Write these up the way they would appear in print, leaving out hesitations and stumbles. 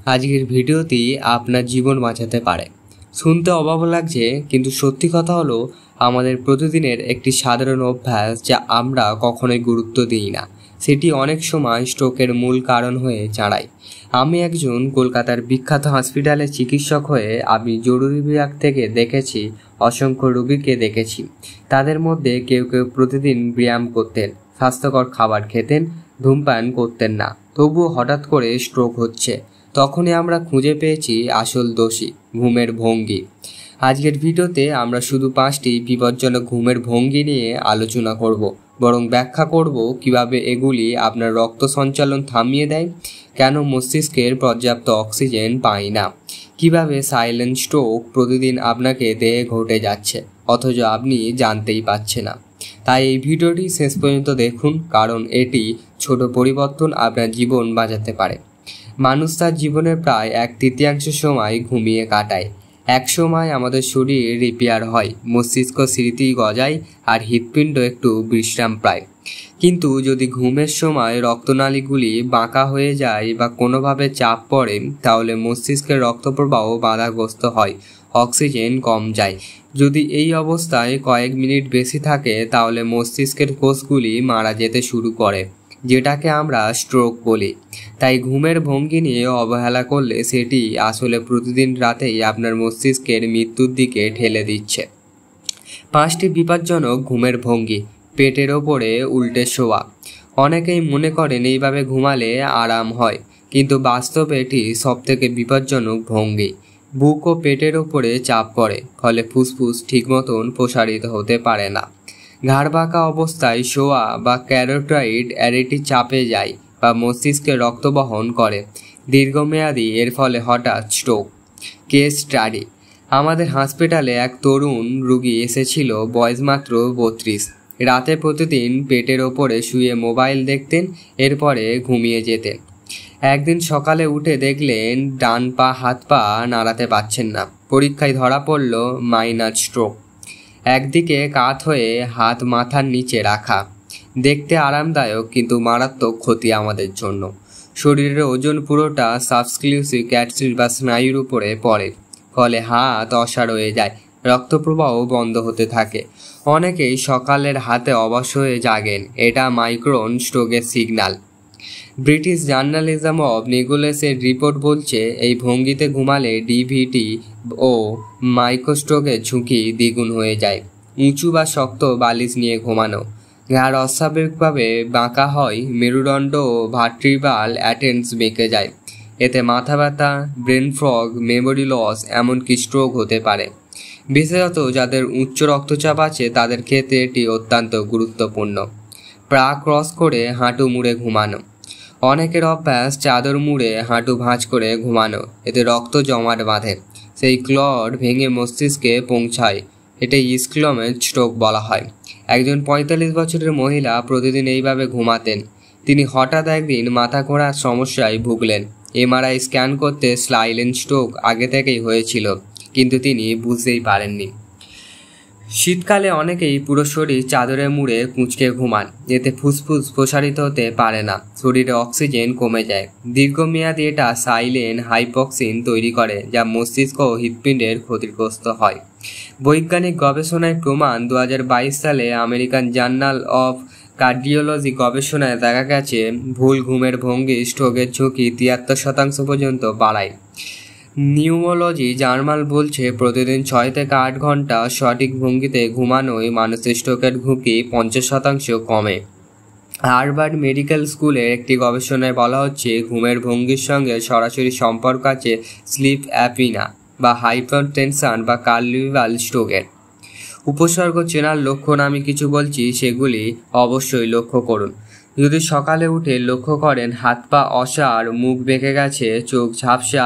আজকের ভিডিওটি আপনার জীবন বাঁচাতে পারে। শুনতে অবাক লাগছে, কিন্তু সত্যি কথা হলো আমাদের প্রতিদিনের একটি সাধারণ অভ্যাস যা আমরা কখনোই গুরুত্ব দিই না, সেটি অনেক সময় স্ট্রোকের মূল কারণ হয়ে দাঁড়ায়। আমি একজন কলকাতার বিখ্যাত হসপিটালে চিকিৎসক হয়ে আমি জরুরি বিভাগ থেকে দেখেছি অসংখ্য রোগীকে দেখেছি। তাদের মধ্যে কেউ কেউ প্রতিদিন ব্যায়াম করতেন, স্বাস্থ্যকর খাবার খেতেন, ধূমপান করতেন না, তবুও হঠাৎ করে স্ট্রোক হচ্ছে। তখনই আমরা খুঁজে পেয়েছি আসল দোষী, ঘুমের ভঙ্গি। আজকের ভিডিওতে আমরা শুধু 5টি বিপজ্জনক ঘুমের ভঙ্গি নিয়ে আলোচনা করব, বরং ব্যাখ্যা করব কিভাবে এগুলি আপনার রক্ত সঞ্চালন থামিয়ে দেয়, কেন মস্তিষ্কের পর্যাপ্ত অক্সিজেন পায় না, কিভাবে সাইলেন্ট স্ট্রোক প্রতিদিন আপনাকে দেহে ঘটে যাচ্ছে অথচ আপনি জানতেই পারছেন না। তাই এই ভিডিওটি শেষ পর্যন্ত দেখুন, কারণ এটি ছোট পরিবর্তন আপনার জীবন বাঁচাতে পারে। মানুষ তার জীবনের প্রায় 1/3 সময় ঘুমিয়ে কাটায়। এক সময় আমাদের শরীর রিপেয়ার হয়, মস্তিষ্ক স্মৃতি গজায় আর হৃৎপিণ্ড একটু বিশ্রাম পায়। কিন্তু যদি ঘুমের সময় রক্তনালীগুলি বাঁকা হয়ে যায় বা কোনোভাবে চাপ পড়ে, তাহলে মস্তিষ্কের রক্তপ্রবাহ বাধাগ্রস্ত হয়, অক্সিজেন কম যায়। যদি এই অবস্থায় কয়েক মিনিট বেশি থাকে, তাহলে মস্তিষ্কের কোষগুলি মারা যেতে শুরু করে, যেটাকে আমরা স্ট্রোক বলি। তাই ঘুমের ভঙ্গি নিয়ে অবহেলা করলে সেটি আসলে প্রতিদিন রাতেই আপনার মস্তিষ্কের মৃত্যুর দিকে ঠেলে দিচ্ছে। 5টি বিপজ্জনক ঘুমের ভঙ্গি। পেটের ওপরে উল্টে শোয়া। অনেকেই মনে করেন এইভাবে ঘুমালে আরাম হয়, কিন্তু বাস্তবে এটি সবথেকে বিপজ্জনক ভঙ্গি। বুক ও পেটের ওপরে চাপ পড়ে, ফলে ফুসফুস ঠিক মতন প্রসারিত হতে পারে না। ঘাড় বাঁকা অবস্থায় শোয়া বা ক্যারোটাইড অ্যারিটি চাপে যায় বা মস্তিষ্কে রক্ত বহন করে। দীর্ঘমেয়াদী এর ফলে হঠাৎ স্ট্রোক। Case study. আমাদের হসপিটালে এক তরুণ রোগী এসেছিল, বয়স মাত্র 32। রাতে প্রতিদিন পেটের ওপরে শুয়ে মোবাইল দেখতেন, এরপরে ঘুমিয়ে যেতেন। একদিন সকালে উঠে দেখলেন ডান পা হাত পা নাড়াতে পারছেন না। পরীক্ষায় ধরা পড়ল মাইনার স্ট্রোক। একদিকে কাত হয়ে হাত মাথার নিচে রাখা। দেখতে আরামদায়ক, কিন্তু মারাত্মক ক্ষতি আমাদের জন্য। শরীরের ওজন পুরোটা সাবস্ক্লিউসিভ ক্যাটসিল বা স্নায়ুর উপরে পড়ে, ফলে হাত অসাড় হয়ে যায়, রক্তপ্রবাহ বন্ধ হতে থাকে। অনেকেই সকালের হাতে অবশ হয়ে জাগেন, এটা মাইক্রোন স্ট্রোকের সিগন্যাল। ব্রিটিশ জার্নালিজম অব নিউরোলজির রিপোর্ট বলছে এই ভঙ্গিতে ঘুমালে ডিভিটি ও মাইক্রোস্ট্রোকের ঝুঁকি দ্বিগুণ হয়ে যায়। উঁচু বা শক্ত বালিশ নিয়ে ঘুমানো। ঘাড় অস্বাভাবিকভাবে বাঁকা হয়, মেরুদণ্ড ও ভার্টিব্রাল অ্যাটেন্স বেঁকে যায়। এতে মাথা ব্যথা, ব্রেন ফগ, মেমোরি লস, এমনকি স্ট্রোক হতে পারে। বিশেষত যাদের উচ্চ রক্তচাপ আছে তাদের ক্ষেত্রে এটি অত্যন্ত গুরুত্বপূর্ণ। পা ক্রস করে হাঁটু মুড়ে ঘুমানো। অনেকের অভ্যাস চাদর মুড়ে হাঁটু ভাঁজ করে ঘুমানো। এতে রক্ত জমাট বাঁধে, সেই ক্লড ভেঙে মস্তিষ্কে পৌঁছায়। এটাই স্ক্লেরোটিক স্ট্রোক বলা হয়। একজন 45 বছরের মহিলা প্রতিদিন এইভাবে ঘুমাতেন। তিনি হঠাৎ একদিন মাথা ঘোরার সমস্যায় ভুগলেন। এমআরআই স্ক্যান করতে সাইলেন্ট স্ট্রোক আগে থেকেই হয়েছিল, কিন্তু তিনি বুঝতেই পারেননি। শীতকালে অনেকেই পুরো শরীর চাদরে মুড়ে কুঁচকে ঘুমান, এতে ফুসফুস প্রসারিত হতে পারে না, শরীরে অক্সিজেন কমে যায়। দীর্ঘমেয়াদী এটা সাইলেন্ট হাইপক্সিন তৈরি করে, যা মস্তিষ্ক ও হৃৎপিণ্ডের ক্ষতিগ্রস্ত হয়। বৈজ্ঞানিক গবেষণায় প্রমাণ 2022 সালে আমেরিকান জার্নাল অফ কার্ডিওলজি গবেষণায় দেখা গেছে ভুল ঘুমের ভঙ্গি স্ট্রোকের ঝুঁকি 73% পর্যন্ত বাড়ায়। নিউরোলজি জার্নাল বলছে প্রতিদিন 6 থেকে 8 ঘন্টা সঠিক ভঙ্গিতে ঘুমানোয় মানুষের স্ট্রোকের ঝুঁকি 50% কমে। হার্ভার্ড মেডিকেল স্কুলের একটি গবেষণায় বলা হচ্ছে ঘুমের ভঙ্গির সঙ্গে সরাসরি সম্পর্ক আছে স্লিপ অ্যাপনিয়া বা হাইপারটেনশন বা কার্ডিয়াক স্ট্রোকের। উপসর্গ চেনার লক্ষণ আমি কিছু বলছি, সেগুলি অবশ্যই লক্ষ্য করুন। যদি সকালে উঠে লক্ষ্য করেন হাত পা অসাড়, মুখ বেঁকে গেছে, চোখ ঝাপসা,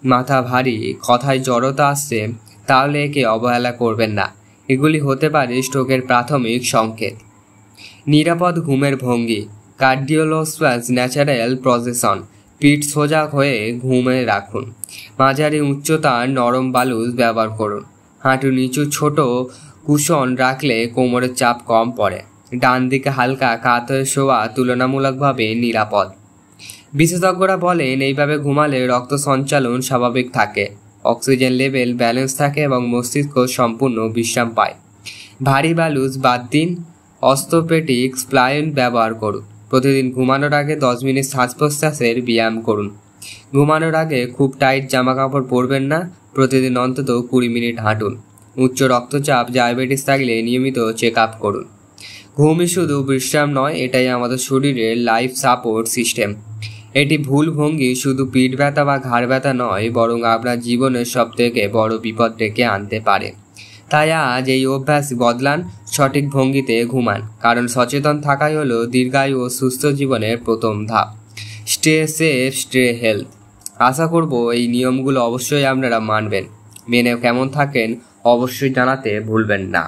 মাথা ভারী, কথায় জড়তা আসছে, তাহলে একে অবহেলা করবেন না। এগুলি হতে পারে স্ট্রোকের প্রাথমিক সংকেত। নিরাপদ ঘুমের ভঙ্গি। Cardiologist natural position. পিঠ সোজা হয়ে ঘুমে রাখুন। মাঝারি উচ্চতার নরম বালিশ ব্যবহার করুন। হাঁটু নিচু ছোট কুশন রাখলে কোমরের চাপ কম পড়ে। ডান দিকে হালকা কাত হয়ে শোয়া তুলনামূলকভাবে নিরাপদ। বিশেষজ্ঞরা বলেন এইভাবে ঘুমালে রক্ত সঞ্চালন স্বাভাবিক থাকে, অক্সিজেন লেভেল ব্যালেন্স থাকে এবং মস্তিষ্ক সম্পূর্ণ বিশ্রাম পায়। ভারী বালুস বাদ দিন, অর্থোপেডিক স্প্লাইন ব্যবহার করুন। প্রতিদিন ঘুমানোর আগে 10 মিনিট শ্বাস প্রশ্বাসের ব্যায়াম করুন। ঘুমানোর আগে খুব টাইট জামা কাপড় পরবেন না, প্রতিদিন অন্তত 20 মিনিট হাঁটুন। উচ্চ রক্তচাপ ডায়াবেটিস থাকলে নিয়মিত চেক আপ করুন। ঘুমই শুধু বিশ্রাম নয়, এটাই আমাদের শরীরের লাইফ সাপোর্ট সিস্টেম। এটি ভুল ভঙ্গি শুধু পিঠ ব্যথা বা ঘাড় ব্যথা নয়, বরং আপনার জীবনের সবথেকে বড় বিপদ ডেকে আনতে পারে। তাই আজ এই অভ্যাস বদলান, সঠিক ভঙ্গিতে ঘুমান, কারণ সচেতন থাকাই হলো দীর্ঘায়ু ও সুস্থ জীবনের প্রথম ধাপ। Stay safe, stay health. আশা করব এই নিয়মগুলো অবশ্যই আপনারা মানবেন। মেনে কেমন থাকেন অবশ্যই জানাতে ভুলবেন না।